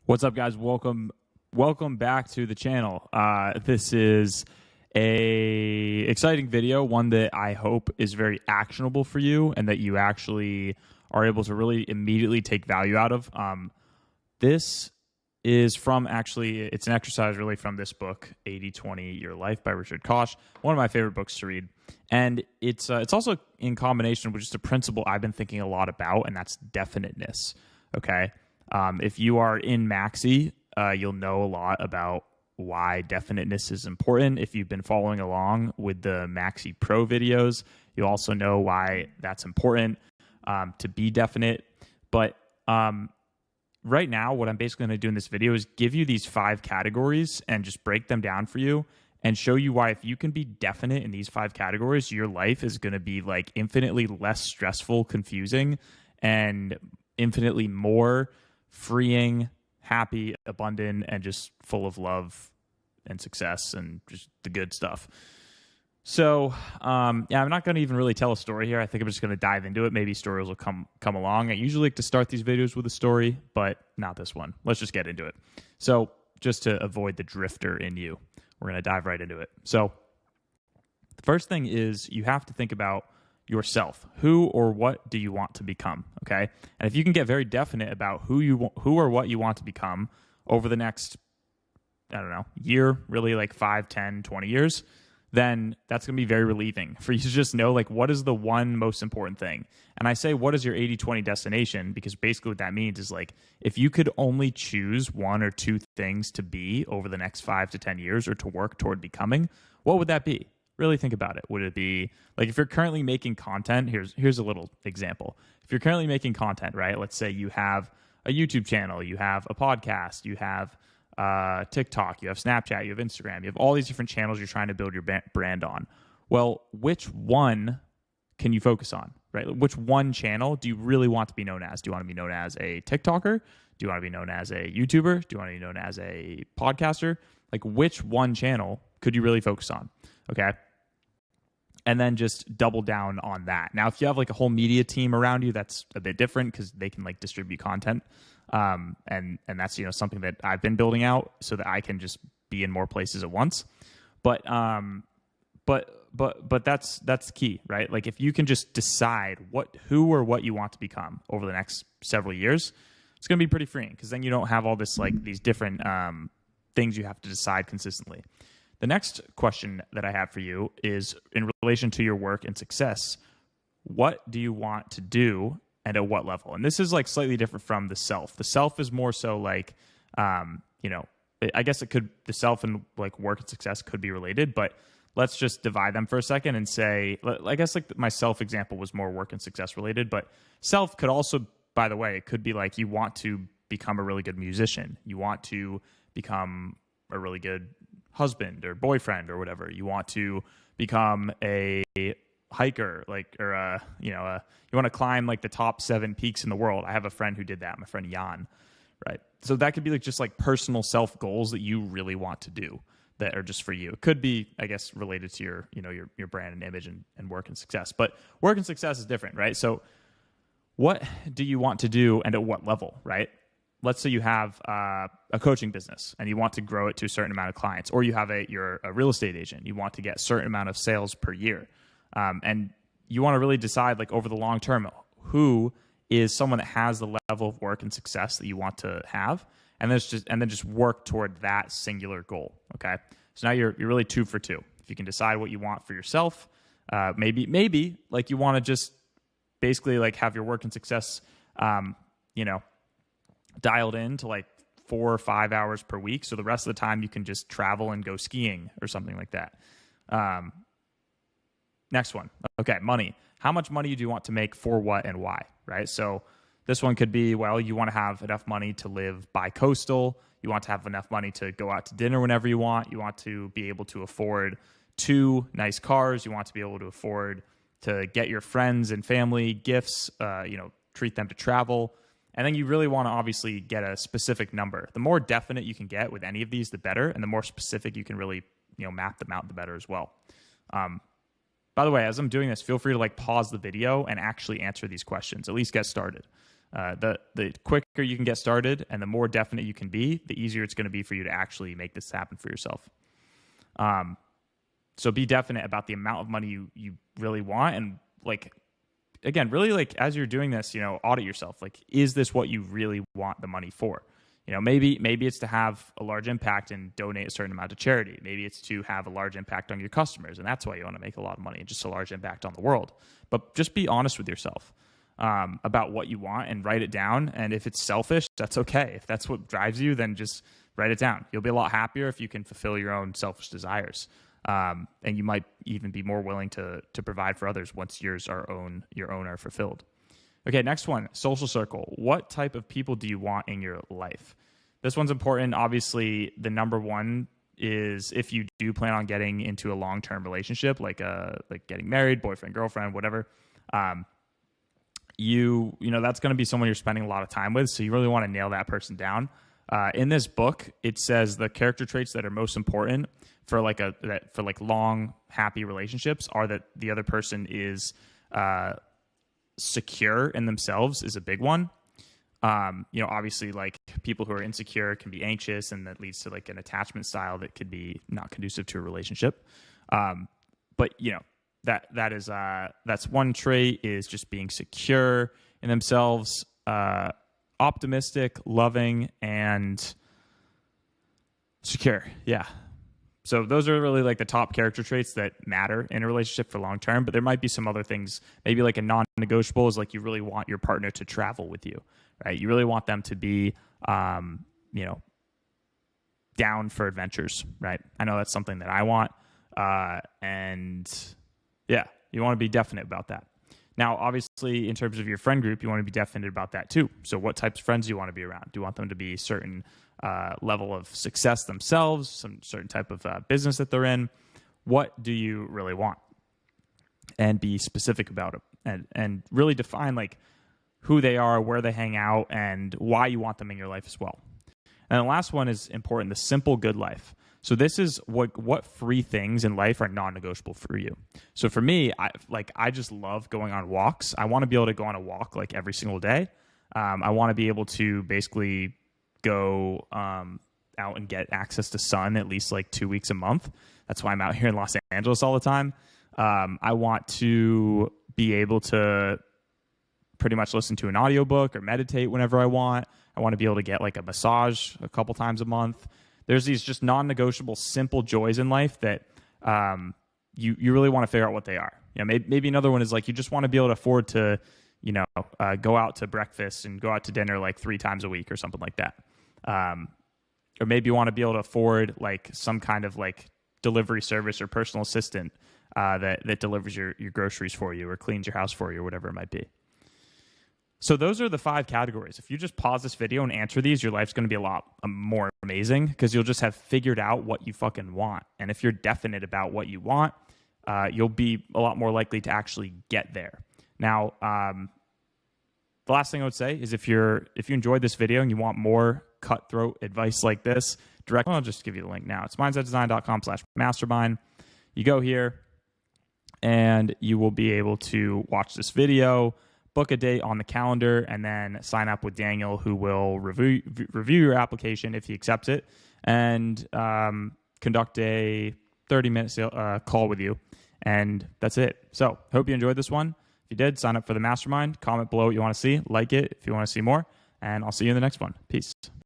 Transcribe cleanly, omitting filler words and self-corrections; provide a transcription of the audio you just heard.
What's up, guys? Welcome back to the channel. This is a exciting video, one that I hope is very actionable for you and that you actually are able to really immediately take value out of. This is from it's an exercise really from this book, 80-20 Your Life by Richard Koch, one of my favorite books to read. And it's also in combination with just a principle I've been thinking a lot about, and that's definiteness. Okay. If you are in Maxi, you'll know a lot about why definiteness is important. If you've been following along with the Maxi Pro videos, you'll also know why that's important to be definite. But right now, what I'm basically going to do in this video is give you these 5 categories and just break them down for you and show you why if you can be definite in these 5 categories, your life is going to be like infinitely less stressful, confusing, and infinitely more freeing, happy, abundant, and just full of love and success and just the good stuff. So, I'm not going to even really tell a story here. I think I'm just going to dive into it. Maybe stories will come along. I usually like to start these videos with a story, but not this one. Let's just get into it. So, just to avoid the drifter in you, we're going to dive right into it. So, the first thing is you have to think about yourself. Who or what do you want to become? Okay. And if you can get very definite about who or what you want to become over the next, year, really like 5, 10, 20 years, then that's going to be very relieving for you to just know like what is the one most important thing. And I say, what is your 80-20 destination? Because basically what that means is like, if you could only choose 1 or 2 things to be over the next 5 to 10 years or to work toward becoming, what would that be? Really think about it. Would it be like if you're currently making content? Here's a little example. If you're currently making content, right? Let's say you have a YouTube channel, you have a podcast, you have TikTok, you have Snapchat, you have Instagram, you have all these different channels you're trying to build your brand on. Well, which one can you focus on, right? Which one channel do you really want to be known as? Do you want to be known as a TikToker? Do you want to be known as a YouTuber? Do you want to be known as a podcaster? Like which one channel could you really focus on? Okay. And then just double down on that. Now, if you have like a whole media team around you, that's a bit different because they can like distribute content. And that's, something that I've been building out so that I can just be in more places at once. But that's key, right? Like if you can just decide who or what you want to become over the next several years, it's going to be pretty freeing because then you don't have all this, like these different, things you have to decide consistently. The next question that I have for you is in relation to your work and success. What do you want to do and at what level? And this is like slightly different from the self. The self is more so like, I guess the self and like work and success could be related, but let's just divide them for a second and say, I guess like my self example was more work and success related, but self could also, by the way, it could be like you want to become a really good musician. You want to become a really good husband or boyfriend or whatever. You want to become a hiker, you want to climb like the top 7 peaks in the world. I have a friend who did that, my friend Jan, right? So that could be like just like personal self goals that you really want to do that are just for you. It could be, I guess, related to your brand and image and work and success, but work and success is different, right? So what do you want to do and at what level, right? Let's say you have a coaching business and you want to grow it to a certain amount of clients, or you're a real estate agent. You want to get a certain amount of sales per year. And you want to really decide like over the long term, who is someone that has the level of work and success that you want to have. And then just work toward that singular goal. Okay. So now you're really 2 for 2. If you can decide what you want for yourself, maybe like you want to just basically like have your work and success, dialed in to like 4 or 5 hours per week. So the rest of the time you can just travel and go skiing or something like that. Next one. Okay. Money. How much money do you want to make for what and why? Right. So this one could be, well, you want to have enough money to live bi-coastal. You want to have enough money to go out to dinner whenever you want. You want to be able to afford 2 nice cars. You want to be able to afford to get your friends and family gifts, treat them to travel. And then you really want to obviously get a specific number. The more definite you can get with any of these, the better. And the more specific you can really, map them out, the better as well. By the way, as I'm doing this, feel free to like pause the video and actually answer these questions, at least get started. The quicker you can get started and the more definite you can be, the easier it's going to be for you to actually make this happen for yourself. So be definite about the amount of money you really want. And like, again, really like as you're doing this, audit yourself. Like, is this what you really want the money for? Maybe it's to have a large impact and donate a certain amount to charity. Maybe it's to have a large impact on your customers, and that's why you want to make a lot of money and just a large impact on the world. But just be honest with yourself about what you want and write it down. And if it's selfish, that's okay. If that's what drives you, then just write it down. You'll be a lot happier if you can fulfill your own selfish desires. And you might even be more willing to provide for others once your own are fulfilled. Okay, next one, social circle. What type of people do you want in your life? This one's important. Obviously, the number one is if you do plan on getting into a long-term relationship, like getting married, boyfriend, girlfriend, whatever. That's going to be someone you're spending a lot of time with. So you really want to nail that person down. In this book, it says the character traits that are most important for long, happy relationships are that the other person is secure in themselves is a big one. Obviously, like people who are insecure can be anxious, and that leads to like an attachment style that could be not conducive to a relationship. But that's one trait, is just being secure in themselves, optimistic, loving, and secure. Yeah. So those are really like the top character traits that matter in a relationship for long term. But there might be some other things. Maybe like a non-negotiable is like you really want your partner to travel with you, right? You really want them to be, down for adventures, right? I know that's something that I want. And yeah, you want to be definite about that. Now, obviously, in terms of your friend group, you want to be definite about that too. So what types of friends do you want to be around? Do you want them to be certain level of success themselves, some certain type of business that they're in? What do you really want? And be specific about it, and really define like who they are, where they hang out, and why you want them in your life as well. And the last one is important, the simple good life. So this is what 3 things in life are non-negotiable for you. So for me, I just love going on walks. I want to be able to go on a walk like every single day. I want to be able to basically go out and get access to sun at least like 2 weeks a month. That's why I'm out here in Los Angeles all the time. I want to be able to pretty much listen to an audiobook or meditate whenever I want. I want to be able to get like a massage a couple times a month. There's these just non-negotiable, simple joys in life that you really want to figure out what they are. Maybe another one is like you just want to be able to afford to, go out to breakfast and go out to dinner like 3 times a week or something like that. Or maybe you want to be able to afford like some kind of like delivery service or personal assistant that delivers your groceries for you or cleans your house for you or whatever it might be. So those are the 5 categories. If you just pause this video and answer these, your life's going to be a lot more amazing because you'll just have figured out what you fucking want. And if you're definite about what you want, you'll be a lot more likely to actually get there. Now, the last thing I would say is if you enjoyed this video and you want more cutthroat advice like this, I'll just give you the link now. It's mindsetdesign.com/mastermind. You go here and you will be able to watch this video, book a date on the calendar, and then sign up with Daniel, who will review your application if he accepts it, and conduct a 30-minute call with you. And that's it. So hope you enjoyed this one. If you did, sign up for the mastermind. Comment below what you want to see. Like it if you want to see more. And I'll see you in the next one. Peace.